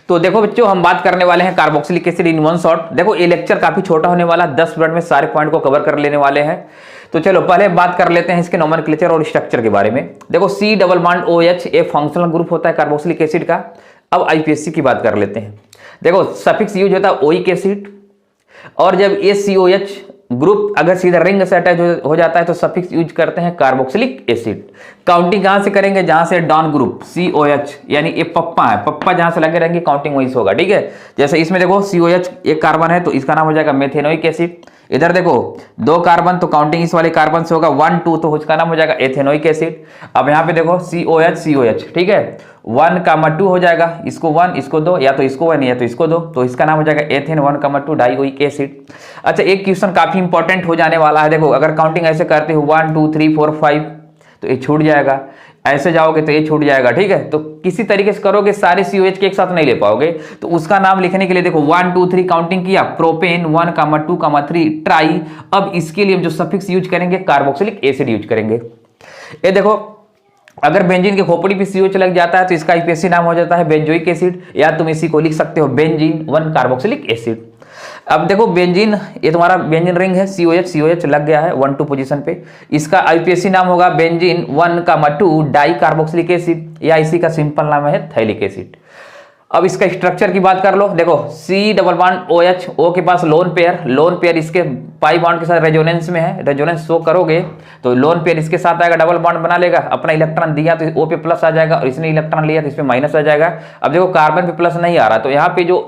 तो देखो बच्चों, हम बात करने वाले हैं carboxylic acid in one shot. देखो ये लेक्चर काफी छोटा होने वाला, 10 मिनट में सारे पॉइंट को कवर कर लेने वाले हैं। तो चलो पहले बात कर लेते हैं इसके नोमेनक्लेचर और स्ट्रक्चर के बारे में। देखो C डबल बॉन्ड OH एक फंक्शनल ग्रुप होता है कार्बोक्सिलिक एसिड का। अब IUPAC की बात कर लेते हैं। देखो सफिक्स यूज होता है ओइक एसिड, और जब ACOH ग्रुप अगर सीधा रिंग से अटैच हो जाता है तो सफिक्स यूज करते हैं कार्बोक्सिलिक एसिड। काउंटिंग कहां से करेंगे? जहां से डॉन ग्रुप COH, यानी ये पप्पा है, पप्पा जहां से लगे रहेंगे काउंटिंग वहीं से होगा। ठीक है, जैसे इसमें देखो COH एक कार्बन है तो इसका नाम हो जाएगा मेथेनोइक एसिड। इधर देखो 2 कार्बन तो काउंटिंग इस वाले कार्बन से होगा 1 2, तो उसका नाम हो जाएगा एथेनोइक एसिड। अब यहाँ पे देखो COH, ठीक है, 1,2 हो जाएगा, इसको 1 इसको 2, या तो इसको 1 या तो इसको 2, तो इसका नाम हो जाएगा एथेन 1,2 डाइओइक एसिड। अच्छा, एक क्वेश्चन काफी इंपॉर्टेंट हो जाने वाला है। देखो अगर काउंटिंग ऐसे करते हो 1 2 3 4 5 तो ये छूट जाएगा, ऐसे जाओगे तो ये छूट जाएगा। ठीक है, तो किसी तरीके से करोगे सारे COH के एक साथ नहीं ले पाओगे, तो उसका नाम लिखने के लिए देखो 1 2 3 काउंटिंग किया, प्रोपेन 1,2,3 ट्राई। अब इसके लिए हम जो सफिक्स यूज करेंगे कार्बोक्सिलिक एसिड यूज करेंगे। ये देखो अगर बेंजीन के खोपड़ी पे COH लग जाता है तो इसका IUPAC नाम हो जाता है बेंजोइक एसिड, या तुम इसी को लिख सकते हो बेंजीन 1 कार्बोक्सिलिक एसिड। अब देखो बेंजीन, ये तुम्हारा बेंजीन रिंग है, COH लग गया है 1 2 पोजीशन पे, इसका IUPAC नाम होगा बेंजीन 1,2 डाई कार्बोक्सिलिक एसिड, या इसी का सिंपल नाम है थैलिक एसिड। अब इसका स्ट्रक्चर की बात कर लो। देखो C double bond OH, O के पास लोन पेयर इसके पाई बॉन्ड के साथ रेजोनेंस में है, रेजोनेंस शो करोगे तो लोन पेयर इसके साथ आएगा, डबल बॉन्ड बना लेगा, अपना इलेक्ट्रॉन दिया तो O पे प्लस आ जाएगा, और इसने इलेक्ट्रॉन लिया तो इस पे माइनस आ जाएगा। अब देखो कार्बन पे प्लस नहीं आ रहा, तो यहाँ पे जो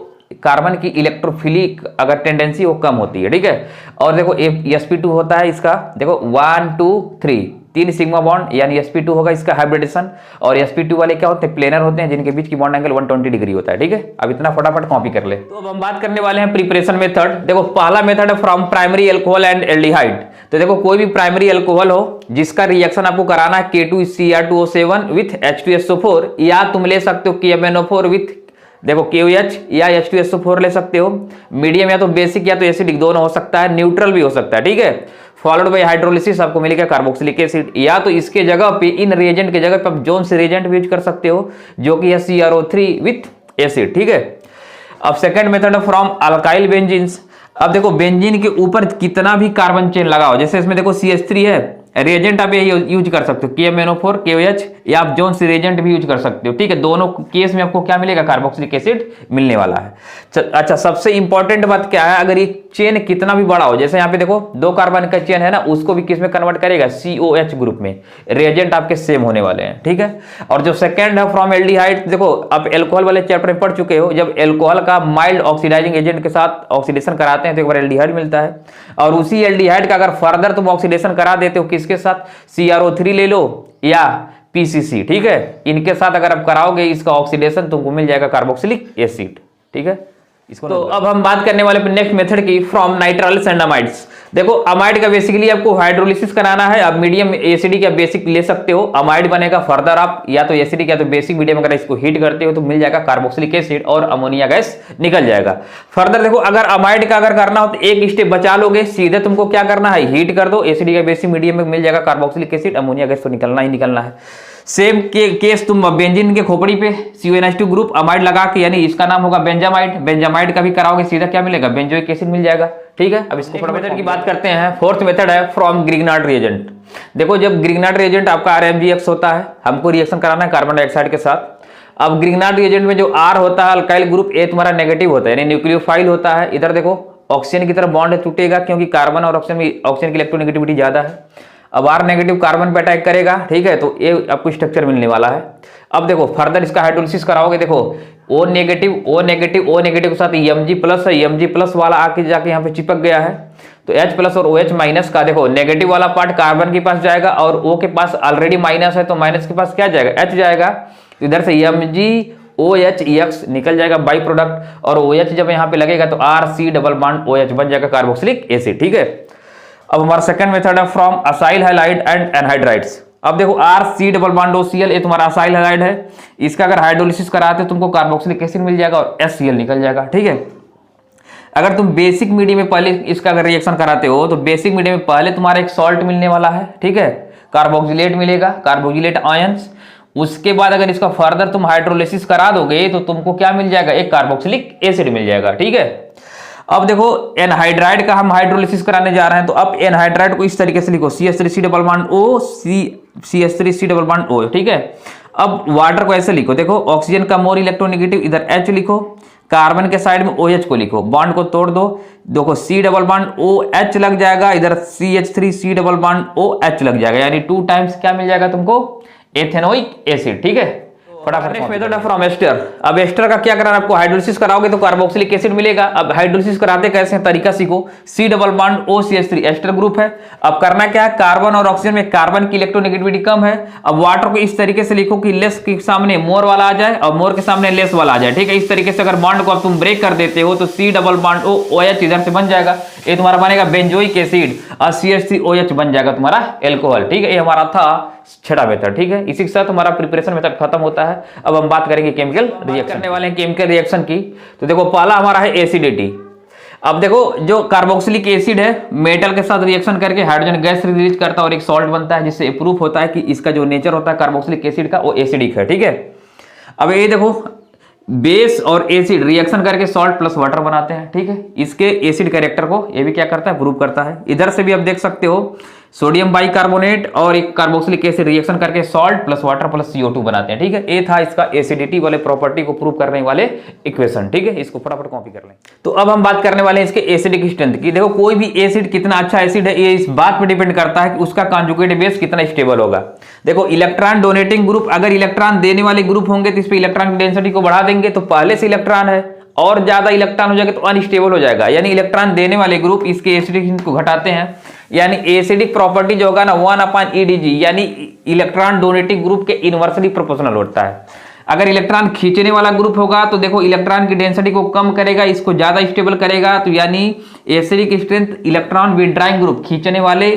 कार्बन की इलेक्ट्रोफिलिक अगर टेंडेंसी वो कम होती है। ठीक है, और देखो sp2 होता है इसका, देखो 1 2 3 सिग्मा बॉन्ड, यानी sp2 होगा इसका हाइब्रिडेशन, और sp2 वाले क्या होते हैं? प्लेनर होते हैं, जिनके बीच की बॉन्ड एंगल 120 डिग्री होता है। ठीक है, अब इतना फटाफट कॉपी कर ले। तो अब हम बात करने वाले हैं प्रिपरेशन मेथड। देखो पहला मेथड है from primary alcohol and aldehyde. तो देखो कोई भी प्राइमरी अल्कोहल हो जिसका रिएक्शन आपको कराना है K2Cr2O7 विथ H2SO4, या तुम ले सकते हो KMnO4 विथ देखो KOH, या H2SO4 ले सकते हो। मीडियम या तो बेसिक या तो एसिडिक दोनों हो सकता है, न्यूट्रल भी हो सकता है। ठीक है, फॉलोड बाय हाइड्रोलिसिस आपको मिलेगा कार्बोक्सिलिक एसिड, या तो इसके जगह पे इन रिएजेंट के जगह पे आप जोन से रिएजेंट भी यूज कर सकते हो, जो कि है CrO3 विथ एसिड। ठीक है, अब सेकंड मेथड है फ्रॉम अल्काइल बेंजीन्स। अब देखो बेंजीन के ऊपर कितना भी कार्बन चेन लगाओ, जैसे इसमें देखो CH3 है, रिएजेंट आप ये यूज कर सकते हो KMnO4 KOH, या आप जोन से रिएजेंट भी यूज कर सकते हो। ठीक है, दोनों केस में आपको क्या मिलेगा? कार्बोक्सिलिक एसिड मिलने वाला है। अच्छा, सबसे इंपॉर्टेंट बात क्या है, अगर ये चेन कितना भी बड़ा हो, जैसे यहाँ पे देखो 2 कार्बन का चेन है ना, उसको भी किस में कन्वर्ट करेगा? COH ग्रुप में। रिएजेंट आपके सेम होने वाले हैं। ठीक है, और जो सेकंड है फ्रॉम एल्डिहाइड, देखो आप एल्कोहल वाले चैप्टर में पढ़ चुके हो, जब एल्कोहल का माइल्ड ऑक्सीडाइजिंग एजेंट के साथ ऑक्सीडेशन कराते हैं तो एक बार एल्डिहाइड मिलता है, और उसी एल्डिहाइड का अगर फर्दर तुम ऑक्सीडेशन करा देते हो किसके साथ? CrO3 ले लो या PCC। ठीक है, इनके साथ अगर आप कराओगे इसका ऑक्सीडेशन तुमको मिल जाएगा कार्बोक्सिलिक एसिड। ठीक है, इसको तो अब हम बात करने वाले नेक्स्ट मेथड की फ्रॉम नाइट्राइल्स एंड अमाइड्स। देखो अमाइड का बेसिकली आपको हाइड्रोलिसिस कराना है। अब मीडियम एसिडिक या बेसिक ले सकते हो, अमाइड बनेगा। फर्दर आप या तो एसिडिक या तो बेसिक मीडियम अगर इसको हीट करते हो तो मिल जाएगा कार्बोक्सिलिक एसिड और अमोनिया गैस निकल जाएगा। फर्दर देखो अगर अमाइड का अगर करना हो तो एक स्टेप बचा लोगे, सीधे तुमको क्या करना है? हीट कर दो, एसिडिक या बेसिक मीडियम में मिल जाएगा कार्बोक्सिलिक एसिड, अमोनिया गैस तो निकलना ही निकलना है। सेम केस तुम बेंजीन के खोपड़ी पे CONH2 ग्रुप अमाइड लगा के, यानी इसका नाम होगा बेंजामाइड का भी कराओगे, सीधा क्या मिलेगा? बेंजोइक एसिड मिल जाएगा। ठीक है, अब इसको मेथड की बात करते हैं। फोर्थ मेथड है फ्रॉम ग्रिग्नार्ड रिएजेंट। देखो जब ग्रिग्नार्ड रिएजेंट आपका RMgX होता है, हमको रिएक्शन कराना है कार्बन डाइऑक्साइड के साथ। अब ग्रिग्नार्ड रिएजेंट में जो R होता है अल्काइल ग्रुप, A तुम्हारा नेगेटिव होता है, यानी न्यूक्लियोफाइल होता है। इधर देखो ऑक्सीजन की तरफ बॉन्ड टूटेगा, क्योंकि कार्बन और ऑक्सीजन में ऑक्सीजन की इलेक्ट्रोनेगेटिविटी ज्यादा है। अब R नेगेटिव कार्बन पे अटैक करेगा। ठीक है, तो ये आपको स्ट्रक्चर मिलने वाला है। अब देखो फर्दर इसका हाइड्रोलिसिस कराओगे, देखो O नेगेटिव के साथ Mg+ है, Mg+ वाला आके जाके यहाँ पे चिपक गया है, तो H+ और OH- का देखो नेगेटिव वाला पार्ट कार्बन के पास जाएगा, और O के पास ऑलरेडी माइनस है तो माइनस के पास क्या जाएगा? H जाएगा। तो इधर से MgOH निकल जाएगा बाई प्रोडक्ट, और OH जब यहाँ पे लगेगा तो RC डबल बॉन्ड OH बन जाएगा कार्बोक्सिलिक एसिड। ठीक है, अब हमारा सेकंड मेथड है from acyl halide and anhydrides. अब देखो RC डबल बॉन्ड OCl, ये तुम्हारा असाइल हैलाइड है, इसका अगर हाइड्रोलिसिस कराते हो तुमको कार्बोक्सिलिक एसिड मिल जाएगा और HCl निकल जाएगा। ठीक है, अगर तुम बेसिक मीडियम में पहले इसका अगर रिएक्शन कराते हो तो बेसिक मीडियम में पहले तुम्हारा एक सॉल्ट मिलने वाला है। ठीक है, कार्बोक्सिलेट मिलेगा, कार्बोक्सिलेट आयंस, उसके बाद अगर इसका फर्दर तुम हाइड्रोलिसिस करा दोगे तो तुमको क्या मिल जाएगा, एक कार्बोक्सिलिक एसिड मिल जाएगा। ठीक है, अब देखो एनहाइड्राइड का हम हाइड्रोलिसिस कराने जा रहे हैं, तो अब एनहाइड्राइड को इस तरीके से लिखो, CH3C double bond O, CH3C double bond O। ठीक है, अब वाटर को ऐसे लिखो, देखो ऑक्सीजन का मोर इलेक्ट्रोनेगेटिव, इधर H लिखो, कार्बन के साइड में OH को लिखो, बॉन्ड को तोड़ दो, देखो C डबल बॉन्ड OH लग जाएगा, इधर CH3C डबल बॉन्ड OH लग जाएगा, यानी 2 टाइम्स क्या मिल जाएगा तुमको, एथेनोइक एसिड। ठीक है, फटाफट मेथड है फ्रॉम एस्टर। अब एस्टर का क्या कराना, आपको हाइड्रोलिसिस कराओगे तो कार्बोक्सिलिक एसिड मिलेगा। अब हाइड्रोलिसिस कराते कैसे, तरीका सीखो। C double bond OCH3 ester group है। अब करना क्या है, कार्बन और ऑक्सीजन में कार्बन की इलेक्ट्रोनेगेटिविटी कम है। अब वाटर को इस तरीके से लिखो कि लेस के सामने मोर वाला आ जाए और मोर के सामने लेस वाला आ जाए। ठीक है, इस तरीके से अगर बॉन्ड को अब तुम ब्रेक कर देते हो तो C डबल बॉन्ड OH इधर से बन जाएगा, ये तुम्हारा बनेगा बेंजोइक एसिड और CH3OH बन जाएगा तुम्हारा एल्कोहल। ठीक है, ये हमारा था छठा मेथड। ठीक है, इसी के साथ हमारा प्रिपरेशन मेथड खत्म होता है। अब हम बात करेंगे केमिकल रिएक्शन करने वाले हैं, केमिकल रिएक्शन की। तो देखो पहला हमारा है एसिडिटी। अब देखो जो कार्बोक्सिलिक एसिड है मेटल के साथ रिएक्शन करके हाइड्रोजन गैस रिलीज करता है और एक सॉल्ट बनता है, जिससे प्रूफ होता है कि इसका जो नेचर होता है कार्बोक्सिलिक एसिड का वो एसिडिक है। ठीक है, अब ये देखो बेस और एसिड रिएक्शन करके सॉल्ट प्लस वाटर बनाते हैं। ठीक है, इसके एसिड कैरेक्टर को ये भी क्या करता है, प्रूव करता है। इधर से भी आप देख सकते हो सोडियम बाइकार्बोनेट और एक कार्बोक्सिलिक एसिड रिएक्शन करके salt plus water plus CO2 बनाते हैं। ठीक है, ये था इसका एसिडिटी वाले प्रॉपर्टी को प्रूव करने वाले इक्वेशन। ठीक है, इसको फटाफट कॉपी कर लें। तो अब हम बात करने वाले हैं इसके एसिडिक स्ट्रेंथ की। देखो कोई भी एसिड कितना अच्छा एसिड है ये इस बात पर डिपेंड करता है कि उसका कॉन्जुगेट बेस कितना स्टेबल होगा। देखो इलेक्ट्रॉन डोनेटिंग ग्रुप, अगर इलेक्ट्रॉन देने वाले ग्रुप होंगे तो इस पर इलेक्ट्रॉन की डेंसिटी को बढ़ा देंगे, तो पहले से इलेक्ट्रॉन है और ज्यादा इलेक्ट्रॉन हो जाएगा तो अनस्टेबल हो जाएगा, यानी इलेक्ट्रॉन देने वाले ग्रुप इसके एसिडिक को घटाते हैं, यानी एसिडिक प्रॉपर्टी जो होगा ना 1/EdG, यानी इलेक्ट्रॉन डोनेटिंग ग्रुप के इनवर्सली प्रोपोर्शनल होता है। अगर इलेक्ट्रॉन खींचने वाला ग्रुप होगा तो देखो इलेक्ट्रॉन की डेंसिटी को कम करेगा, इसको ज्यादा स्टेबल करेगा, तो यानी acidic strength electron withdrawing group खींचने वाले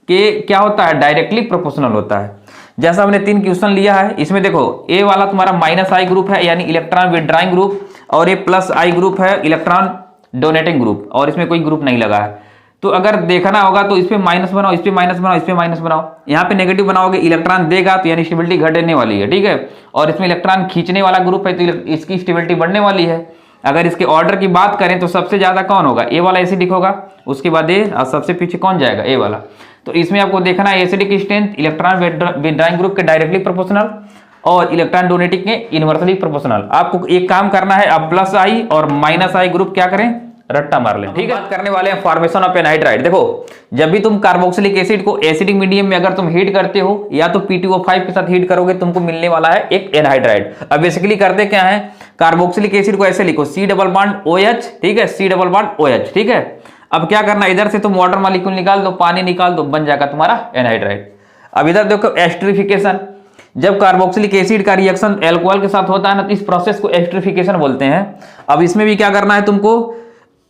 के क्या होता है, डायरेक्टली प्रोपोर्शनल होता है। जैसा हमने 3 क्वेश्चन लिया है, इसमें देखो ए वाला तुम्हारा -I ग्रुप है यानी इलेक्ट्रॉन विड्रॉइंग ग्रुप, और ये +I ग्रुप है इलेक्ट्रॉन डोनेटिंग ग्रुप, और इसमें कोई ग्रुप नहीं लगा है। तो अगर देखना होगा तो इस पे माइनस बनाओ, इस पे माइनस बनाओ, इस पे माइनस बनाओ, यहाँ पे नेगेटिव बनाओगे इलेक्ट्रॉन देगा तो यानी स्टेबिलिटी घटने वाली है। ठीक है, और इसमें इलेक्ट्रॉन खींचने वाला ग्रुप है तो इसकी स्टेबिलिटी बढ़ने वाली है। अगर इसके ऑर्डर की बात करें तो सबसे ज्यादा कौन होगा, ए वाला एसिडिक होगा, उसके बाद ए, और सबसे पीछे कौन जाएगा, ए वाला। तो इसमें आपको देखना है acidic strength electron withdrawing group के डायरेक्टली प्रोपोर्शनल और इलेक्ट्रॉन डोनेटिंग के इनवर्सली प्रोपोर्शनल। आपको एक काम करना है, अब +I और -I ग्रुप क्या करें, रट्टा मार लें। ठीक है, बात करने वाले हैं फॉर्मेशन ऑफ एनहाइड्राइड। देखो जब भी तुम कार्बोक्सिलिक एसिड को एसिडिक मीडियम में अगर तुम हीट करते हो या तो P2O5 के साथ हीट करोगे तुमको मिलने वाला है एक एनहाइड्राइड। अब बेसिकली करते क्या है, कार्बोक्सिलिक एसिड को ऐसे लिखो C डबल बॉन्ड OH, ठीक है, C डबल बॉन्ड OH। ठीक है, अब क्या करना, इधर से तुम वाटर मॉलिक्यूल निकाल दो, पानी निकाल दो, बन जाएगा तुम्हारा एनहाइड्राइड। अब इधर देखो एस्टरिफिकेशन, जब कार्बोक्सिलिक एसिड का रिएक्शन एल्कोहल के साथ होता है ना तो इस प्रोसेस को एस्टरिफिकेशन बोलते हैं। अब इसमें भी क्या करना है तुमको,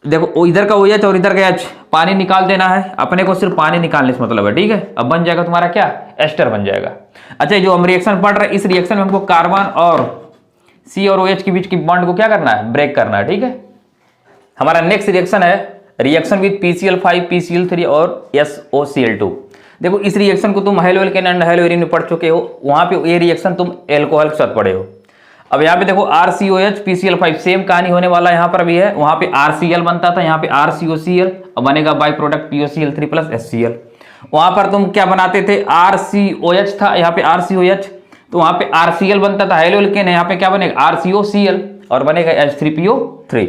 देखो इधर का OH और इधर का H, पानी निकाल देना है, अपने को सिर्फ पानी निकालने से मतलब है। ठीक है, अब बन जाएगा तुम्हारा क्या, एस्टर बन जाएगा। अच्छा, जो हम रिएक्शन पढ़ रहे हैं इस रिएक्शन में हमको कार्बन और C और OH के बीच की बॉन्ड को क्या करना है, ब्रेक करना है। ठीक है, हमारा नेक्स्ट रिएक्शन है रिएक्शन विद PCl5 PCl3 और SOCl2। देखो इस रिएक्शन को तुम halo alkane and hello arene में पढ़ चुके हो, वहां पे ये रिएक्शन तुम एल्कोहल के साथ पढ़े हो। अब यहाँ पे देखो RCOH PCl5 सेम कहानी होने वाला यहाँ पर भी है, वहां पे RCl बनता था, यहाँ पे RCOCl और बनेगा बाई प्रोडक्ट POCl3 + HCl। वहां पर तुम क्या बनाते थे, RCOH था, यहाँ पे RCOH, तो वहां पे RCl बनता था, हेलो एल्केन है, यहाँ पे क्या बनेगा RCOCl और बनेगा H3PO3।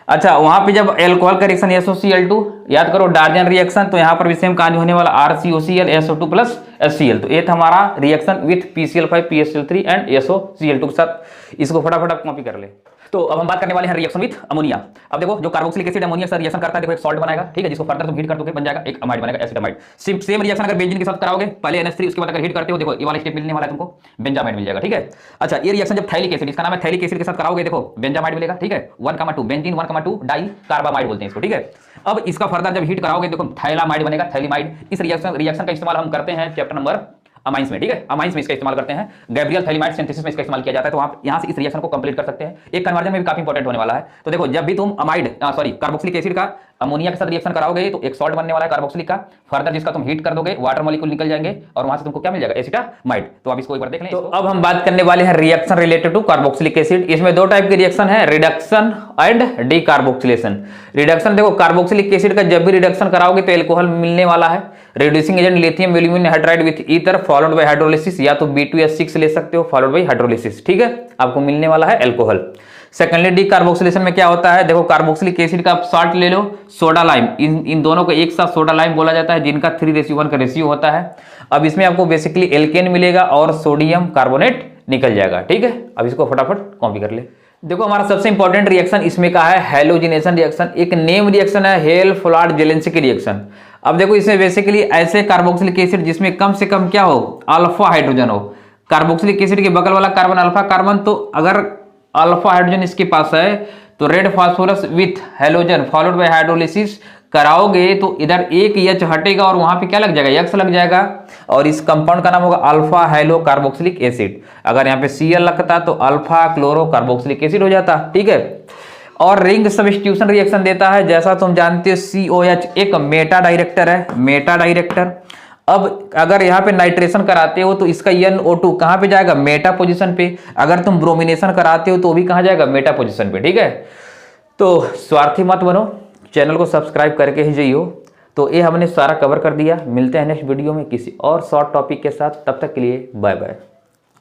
अच्छा, वहां पे जब एल्कोहल का रिएक्शन SOCl2, याद करो डार्जन रिएक्शन, तो यहां पर भी सेम कहानी होने वाला RCOCl SO2 + HCl। तो ये था हमारा reaction with PCl5 PCl3 and SOCl2 के साथ। इसको फटाफट आप कॉपी कर ले। तो अब हम बात करने वाले हैं रिएक्शन विथ अमोनिया। अब देखो जो कार्बोक्सिलिक एसिड अमोनिया से रिएक्शन करता है, देखो एक सॉल्ट बनाएगा, ठीक है, जिसको फर्दर तुम हीट कर दोगे बन जाएगा एक अमाइड बनेगा, एसिटामाइड। सेम रिएक्शन अगर बेंजीन के साथ कराओगे, पहले NH3 उसके बाद अगर हीट करते हो, देखो ये वाला स्टेप मिलने वाला है तुमको, बेंजामाइड मिल जाएगा। ठीक है, अच्छा ये रिएक्शन जब थैलिक एसिड, इसका नाम है थैलिक एसिड के साथ कराओगे, देखो बेंजामाइड मिलेगा। ठीक है, 1,2 बेंजीन 1,2 डाई कार्बामाइड बोलते हैं इसको। ठीक है, अब इसका फर्दर जब हीट कराओगे देखो थैलामाइड बनेगा, थैलीमाइड। इस रिएक्शन का इस्तेमाल हम करते हैं चैप्टर नंबर अमाइंस में। ठीक है, अमाइंस में इसका इस्तेमाल करते हैं, गैब्रियल थैलीमाइड सिंथेसिस में इसका इस्तेमाल किया जाता है। तो आप यहां से इस रिएक्शन को कंप्लीट कर सकते हैं। एक कन्वर्जन में भी काफी इंपॉर्टेंट होने वाला है। तो देखो जब भी तुम कार्बोक्सिलिक एसिड का अमोनिया के साथ रिएक्शन कराओगे तो एक सॉल्ट बनने वाला है कार्बोक्सिलिक का। फर्दर जिसका तुम हीट कर दोगे वाटर मॉलिक्यूल निकल जाएंगे और वहां से तुमको क्या मिल जाएगा, एसिटामाइड। तो अब इसको एक बार देख लें। तो अब हम बात करने वाले हैं reaction related to carboxylic acid. इसमें दो टाइप की रिएक्शन है, रिडक्शन एंड डीकार्बोक्सिलेशन। रिडक्शन देखो, कार्बोक्सिलिक एसिड का जब भी रिडक्शन कराओगे तो एल्कोहल मिलने वाला है। Reducing agent lithium aluminium hydride with ether followed by hydrolysis, या तो B2H6 ले सकते हो फॉलोड बाय हाइड्रोलिसिस, ठीक है, आपको मिलने वाला है एल्कोहल। सेकेंडली डीकार्बोक्सिलेशन में क्या होता है, देखो कार्बोक्सिलिक एसिड का आप सॉल्ट ले लो, सोडा लाइम, इन दोनों को एक साथ सोडा लाइम बोला जाता है, जिनका 3:1 का रेशियो होता है। अब इसमें आपको बेसिकली एल्केन मिलेगा और सोडियम कार्बोनेट निकल जाएगा, ठीक है। अब इसको फटाफट कॉपी कर ले। देखो हमारा सबसे इंपॉर्टेंट रिएक्शन इसमें का है हैलोजिनेशन रिएक्शन। एक नेम रिएक्शन है हेल फ्लाड जेलेंस्की रिएक्शन। अब देखो इसमें बेसिकली ऐसे कार्बोक्सिलिक एसिड जिसमें कम से कम क्या हो, अल्फा हाइड्रोजन हो। कार्बोक्सिलिक एसिड के बगल वाला कार्बन अल्फा कार्बन, तो अगर अल्फा हाइड्रोजन इसके पास है तो red phosphorus with halogen followed by hydrolysis कराओगे तो इधर एक H हटेगा और वहां पे क्या लग जाएगा, X लग जाएगा, और इस कंपाउंड का नाम होगा अल्फा हैलो कार्बोक्सिलिक एसिड। अगर यहाँ पे Cl लगता तो अल्फा क्लोरो कार्बोक्सिलिक एसिड हो जाता, ठीक है। और रिंग सब्स्टिट्यूशन रिएक्शन देता है, जैसा तुम जानते हो COH एक मेटा डायरेक्टर है, मेटा डायरेक्टर। अब अगर यहाँ पे नाइट्रेशन कराते हो तो इसका NO2 कहाँ पे जाएगा, मेटा पोजीशन पे। अगर तुम ब्रोमिनेशन कराते हो तो भी कहाँ जाएगा, मेटा पोजीशन पे, ठीक है। तो स्वार्थी मत बनो, चैनल को सब्सक्राइब करके ही जाइयो। तो ये हमने सारा कवर कर दिया। मिलते हैं नेक्स्ट वीडियो में किसी और शॉर्ट टॉपिक के साथ, तब तक के लिए बाय बाय।